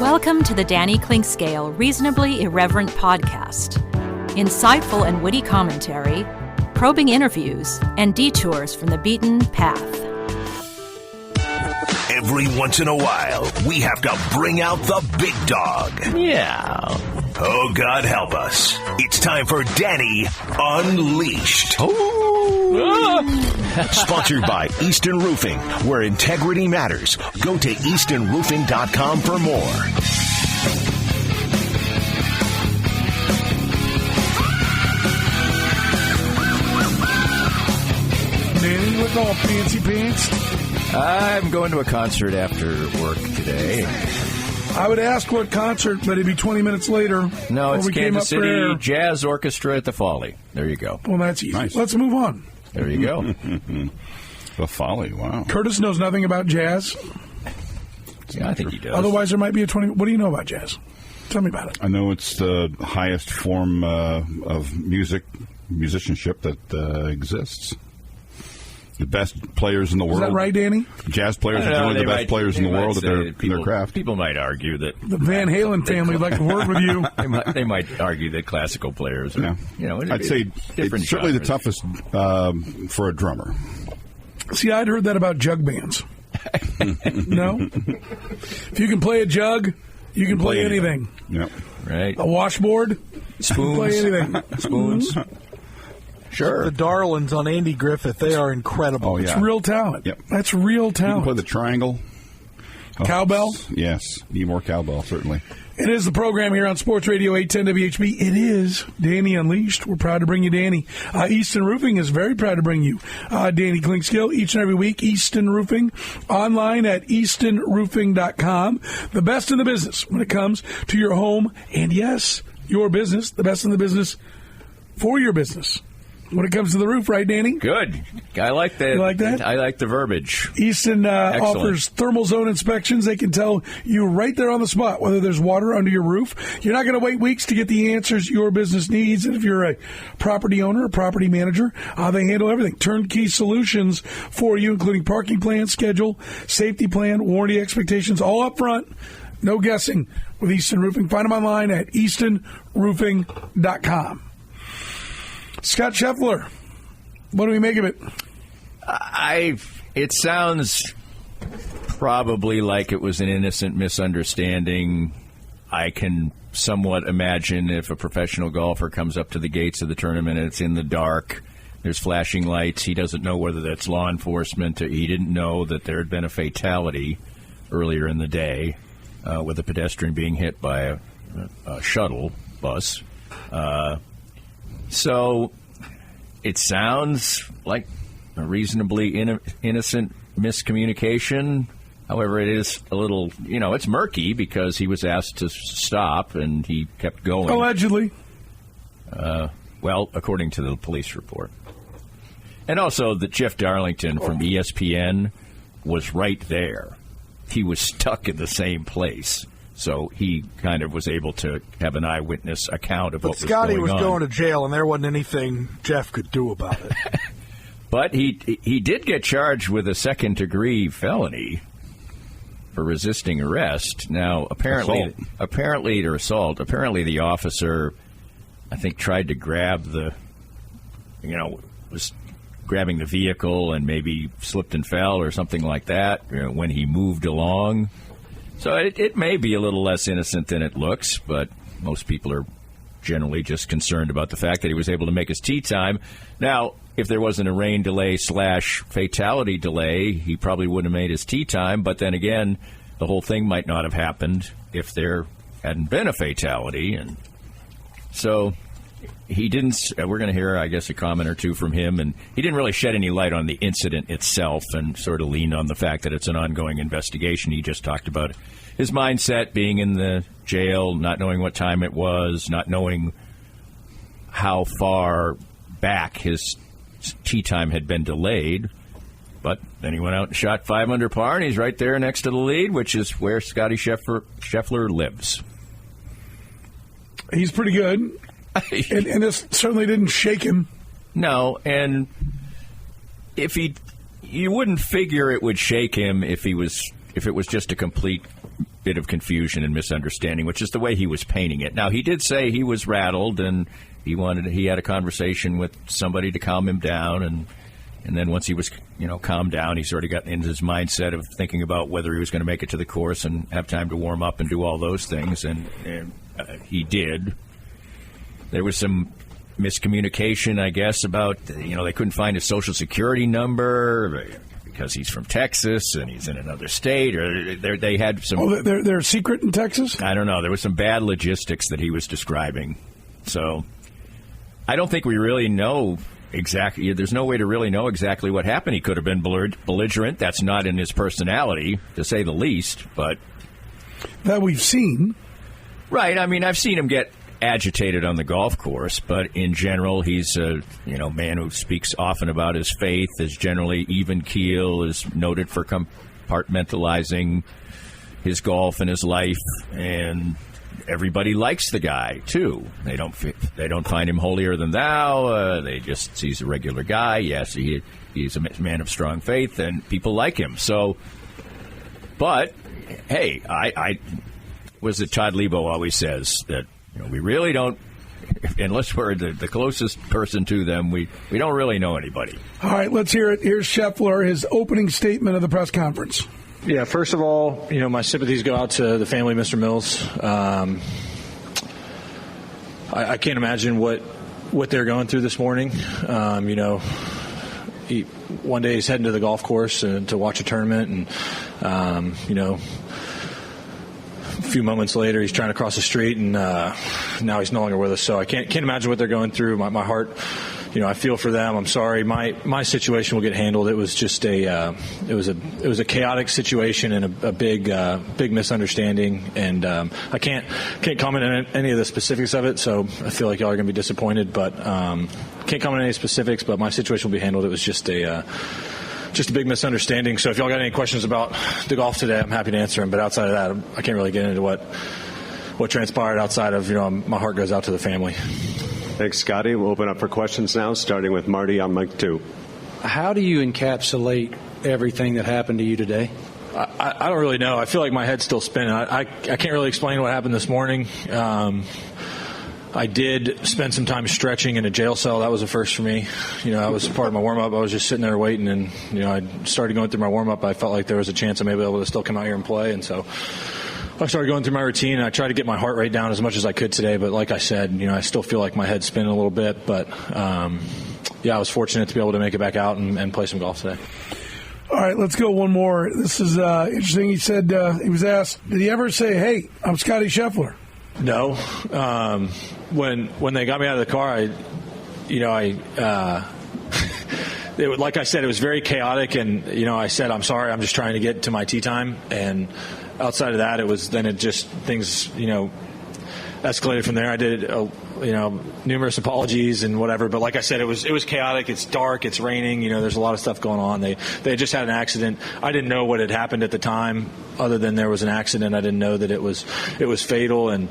Welcome to the Danny Clinkscale Reasonably Irreverent podcast. Insightful and witty commentary, probing interviews, and detours from the beaten path. Every once in a while, we have to bring out the big dog. Yeah. Oh, God help us. It's time for Danny Unleashed. Sponsored by Easton Roofing, where integrity matters. Go to eastonroofing.com for more. Danny, look all fancy pants. I'm going to a concert after work today. I would ask what concert, but it'd be 20 minutes later. No, it's we Kansas City Jazz Orchestra at the Folly. There you go. Well, that's easy. Nice. Let's move on. There you go. The Folly, wow. Curtis knows nothing about jazz. Yeah, I think he does. Otherwise, there might be a 20... What do you know about jazz? Tell me about it. I know it's the highest form of musicianship that exists. The best players in the world. Is that right, Danny? Jazz players are generally the best players in the world at their craft. People might argue that the Van Halen family would like to work with you. They might argue that classical players are, I'd say it's certainly the toughest for a drummer. See, I'd heard that about jug bands. No? If you can play a jug, you can play anything. Yep. Right. A washboard, spoons. You can play anything. Spoons. Sure. The Darlings on Andy Griffith, they are incredible. Oh, yeah. It's real talent. Yep. That's real You talent. can play the triangle. Cowbell? Yes. Need more cowbell, certainly. It is the program here on Sports Radio 810 WHB. It is Danny Unleashed. We're proud to bring you Danny. Easton Roofing is very proud to bring you Danny Clinkscale each and every week. Easton Roofing, online at eastonroofing.com. The best in the business when it comes to your home and, yes, your business. The best in the business for your business. When it comes to the roof, right, Danny? Good. I like that. You like that? I like the verbiage. Easton offers thermal zone inspections. They can tell you right there on the spot whether there's water under your roof. You're not going to wait weeks to get the answers your business needs. And if you're a property owner, a property manager, they handle everything. Turnkey solutions for you, including parking plan, schedule, safety plan, warranty expectations, all up front. No guessing with Easton Roofing. Find them online at eastonroofing.com. Scott Scheffler, what do we make of it? It sounds probably like it was an innocent misunderstanding. I can somewhat imagine if a professional golfer comes up to the gates of the tournament and it's in the dark, there's flashing lights, he doesn't know whether that's law enforcement, or he didn't know that there had been a fatality earlier in the day with a pedestrian being hit by a shuttle bus. So it sounds like a reasonably innocent miscommunication. However, it is a little, it's murky because he was asked to stop and he kept going. Allegedly. Well, according to the police report. And also that Jeff Darlington from ESPN was right there. He was stuck in the same place. So he kind of was able to have an eyewitness account of what was going on. Scottie was going to jail, and there wasn't anything Jeff could do about it. But he did get charged with a second-degree felony for resisting arrest. Now, apparently the officer, I think, tried to grab was grabbing the vehicle and maybe slipped and fell or something like that when he moved along. So it may be a little less innocent than it looks, but most people are generally just concerned about the fact that he was able to make his tee time. Now, if there wasn't a rain delay / fatality delay, he probably wouldn't have made his tee time. But then again, the whole thing might not have happened if there hadn't been a fatality. And so he didn't. We're going to hear, I guess, a comment or two from him. And he didn't really shed any light on the incident itself and sort of leaned on the fact that it's an ongoing investigation. He just talked about his mindset being in the jail, not knowing what time it was, not knowing how far back his tee time had been delayed. But then he went out and shot 5 under par, and he's right there next to the lead, which is where Scottie Scheffler lives. He's pretty good. and this certainly didn't shake him. No, and you wouldn't figure it would shake him if it was just a complete bit of confusion and misunderstanding, which is the way he was painting it. Now, he did say he was rattled and he had a conversation with somebody to calm him down, and then once he was, calmed down, he sort of got into his mindset of thinking about whether he was going to make it to the course and have time to warm up and do all those things, and he did. There was some miscommunication, I guess, about, they couldn't find his Social Security number because he's from Texas and he's in another state, or they had some... Oh, they're secret in Texas? I don't know. There was some bad logistics that he was describing. So I don't think we really know exactly. There's no way to really know exactly what happened. He could have been belligerent. That's not in his personality, to say the least, but... That we've seen. Right. I mean, I've seen him get agitated on the golf course, but in general, he's a man who speaks often about his faith, is generally even keel, is noted for compartmentalizing his golf and his life, and everybody likes the guy too. They don't find him holier than thou. He's a regular guy. Yes, he's a man of strong faith, and people like him. So, but hey, I was it Todd Lebo always says that. We really don't, unless we're the closest person to them, we don't really know anybody. All right, let's hear it. Here's Scheffler, his opening statement of the press conference. Yeah, first of all, my sympathies go out to the family of Mr. Mills. I can't imagine what they're going through this morning. One day he's heading to the golf course to watch a tournament, and, a few moments later, he's trying to cross the street, and now he's no longer with us. So I can't imagine what they're going through. My heart, I feel for them. I'm sorry. My situation will get handled. It was just it was a chaotic situation and a big misunderstanding. And I can't comment on any of the specifics of it. So I feel like y'all are going to be disappointed, but can't comment on any specifics. But my situation will be handled. It was just a big misunderstanding. So if y'all got any questions about the golf today, I'm happy to answer them. But outside of that, I can't really get into what transpired outside of, my heart goes out to the family. Thanks, Scotty. We'll open up for questions now, starting with Marty on mic 2. How do you encapsulate everything that happened to you today? I don't really know. I feel like my head's still spinning. I can't really explain what happened this morning. I did spend some time stretching in a jail cell. That was a first for me. That was part of my warm-up. I was just sitting there waiting, and, I started going through my warm-up. I felt like there was a chance I may be able to still come out here and play, and so I started going through my routine, and I tried to get my heart rate down as much as I could today. But like I said, I still feel like my head's spinning a little bit. But, I was fortunate to be able to make it back out and play some golf today. All right, let's go one more. This is interesting. He said he was asked, did he ever say, hey, I'm Scottie Scheffler? No. When they got me out of the car, like I said, it was very chaotic, and I said, I'm sorry, I'm just trying to get to my tee time, and outside of that, things escalated from there. I did numerous apologies and whatever, but like I said, it was chaotic. It's dark, it's raining, there's a lot of stuff going on. They just had an accident. I didn't know what had happened at the time, other than there was an accident. I didn't know that it was fatal, and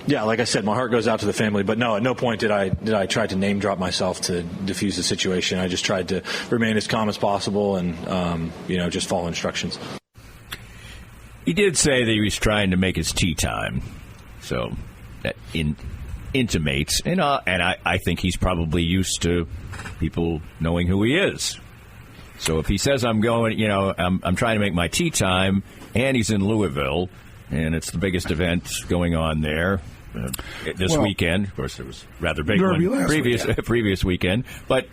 like I said, my heart goes out to the family. But no, at no point did I try to name drop myself to diffuse the situation. I just tried to remain as calm as possible and just follow instructions. He did say that he was trying to make his tee time, so that intimates, and I think he's probably used to people knowing who he is. So if he says I'm going, I'm trying to make my tee time, and he's in Louisville, and it's the biggest event going on there this weekend. Of course, it was a rather big one previous weekend, but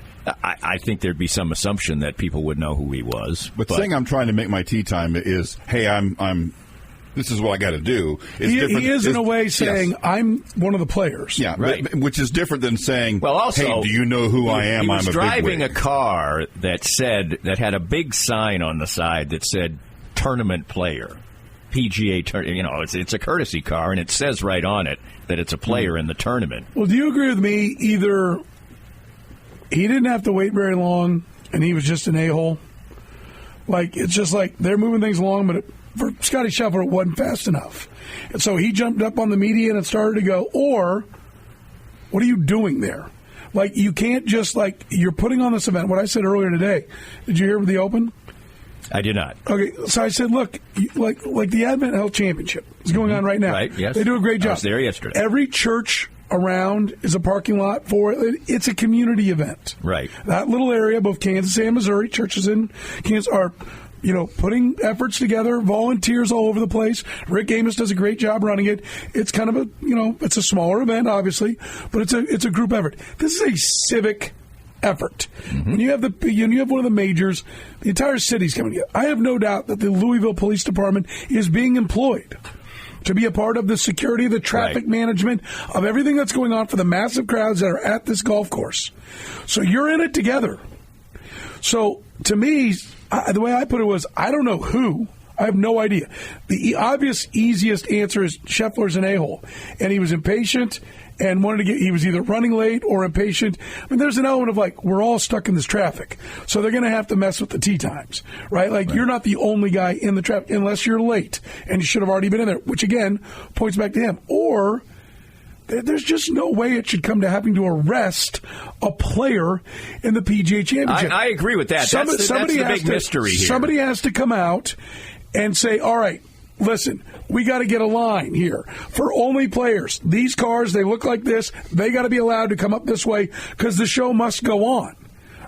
I think there'd be some assumption that people would know who he was. But saying I'm trying to make my tee time is, hey, I'm. This is what I got to do. He is in a way saying, yes, I'm one of the players. Yeah, right. Which is different than saying, well, also, hey, do you know who I am? He was I'm driving a car that had a big sign on the side that said tournament player. PGA tournament. It's a courtesy car, and it says right on it that it's a player in the tournament. Well, do you agree with me? Either he didn't have to wait very long, and he was just an a-hole. Like, it's just like they're moving things along, but for Scottie Scheffler, it wasn't fast enough. And so he jumped up on the median and started to go, or what are you doing there? Like, you can't just, you're putting on this event. What I said earlier today, did you hear with the Open? I did not. Okay, so I said, look, like the Advent Health Championship is going on right now. Right, yes. They do a great job. I was there yesterday. Every church around is a parking lot for it. It's a community event. Right. That little area, both Kansas and Missouri, churches in Kansas are, putting efforts together, volunteers all over the place. Rick Amos does a great job running it. It's kind of it's a smaller event, obviously, but it's a group effort. This is a civic effort. When you have one of the majors, the entire city's coming together. I have no doubt that the Louisville Police Department is being employed to be a part of the security, the traffic management of everything that's going on for the massive crowds that are at this golf course. So you're in it together. So to me, the way I put it was, I don't know who. I have no idea. The obvious, easiest answer is Scheffler's an a-hole. And he was impatient and he was either running late or impatient. I mean, there's an element of we're all stuck in this traffic. So they're going to have to mess with the tee times, right? You're not the only guy in the traffic unless you're late and you should have already been in there, which again points back to him. Or there's just no way it should come to having to arrest a player in the PGA Championship. I agree with that. That's the big mystery here. Somebody has to come out and say, all right, listen, we got to get a line here for only players. These cars, they look like this. They got to be allowed to come up this way because the show must go on.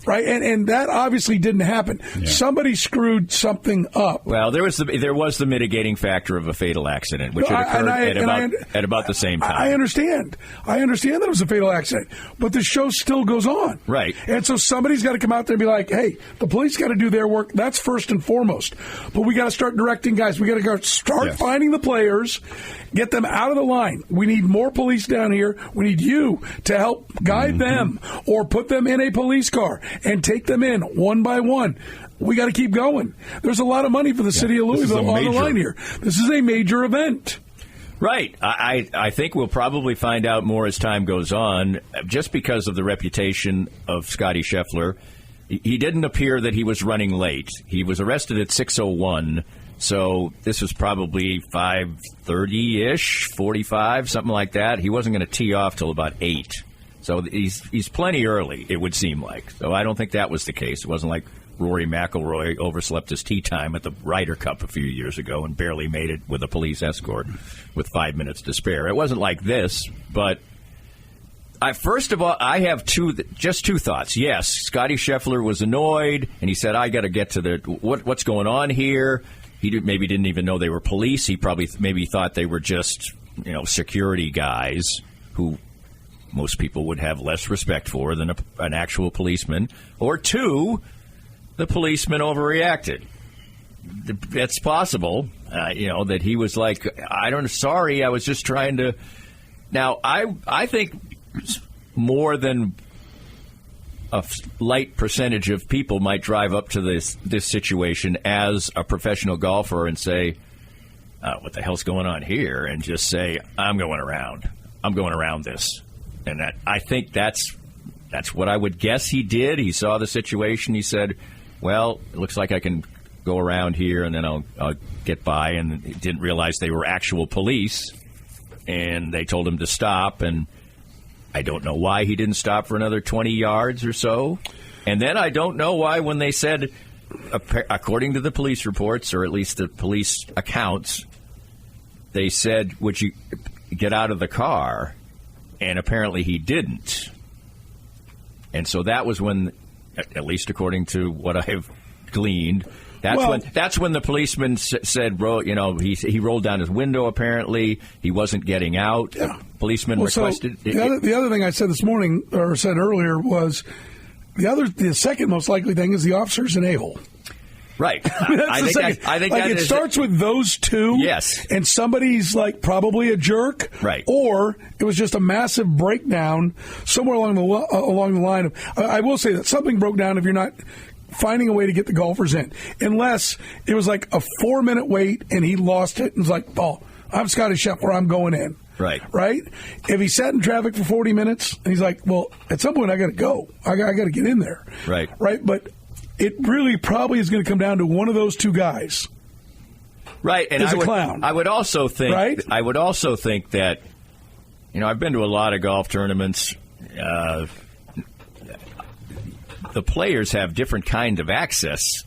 Right, and that obviously didn't happen. Yeah. Somebody screwed something up. Well, there was the mitigating factor of a fatal accident, which had occurred at about the same time. I understand that it was a fatal accident, but the show still goes on. Right. And so somebody's got to come out there and be like, hey, the police got to do their work. That's first and foremost. But we got to start directing guys. We got to start finding the players, get them out of the line. We need more police down here. We need you to help guide them or put them in a police car and take them in one by one. We got to keep going. There's a lot of money for the city of Louisville on the line here. This is a major event. Right. I think we'll probably find out more as time goes on, just because of the reputation of Scottie Scheffler. He didn't appear that he was running late. He was arrested at 6:01, so this was probably 5:30-ish, 45, something like that. He wasn't going to tee off till about 8. So he's plenty early, it would seem like. So I don't think that was the case. It wasn't like Rory McIlroy overslept his tee time at the Ryder Cup a few years ago and barely made it with a police escort with 5 minutes to spare. It wasn't like this, but first of all, I have two thoughts. Yes, Scottie Scheffler was annoyed, and he said, I got to get to what's going on here. He maybe didn't even know they were police. He probably maybe thought they were just security guys who most people would have less respect for than an actual policeman. Or two, the policeman overreacted. That's possible, that he was like, sorry, I was just trying to. Now, I think more than a light percentage of people might drive up to this situation as a professional golfer and say, what the hell's going on here? And just say, I'm going around this. And I think that's what I would guess he did. He saw the situation. He said, well, it looks like I can go around here, and then I'll get by. And he didn't realize they were actual police, and they told him to stop. And I don't know why he didn't stop for another 20 yards or so. And then I don't know why when they said, according to the police reports, or at least the police accounts, they said, would you get out of the car? And apparently he didn't. And so that was when, at least according to what I've gleaned, that's when the policeman said, he rolled down his window, apparently. He wasn't getting out. Yeah. The policeman requested. So the other thing I said this morning, or said earlier, was the second most likely thing is the officer's an a-hole. Right. I think it starts with those two. Yes. And somebody's probably a jerk. Right. Or it was just a massive breakdown somewhere along the line of. I will say that something broke down if you're not finding a way to get the golfers in, unless it was like a 4-minute wait and he lost it and was like, "Oh, I'm Scottie Scheffler, I'm going in." Right. Right. If he sat in traffic for 40 minutes and he's like, "Well, at some point I got to go. I got to get in there." Right. Right. But it really probably is going to come down to one of those two guys. Right, and a clown. I would also think. Right? I would also think that, I've been to a lot of golf tournaments. The players have different kinds of access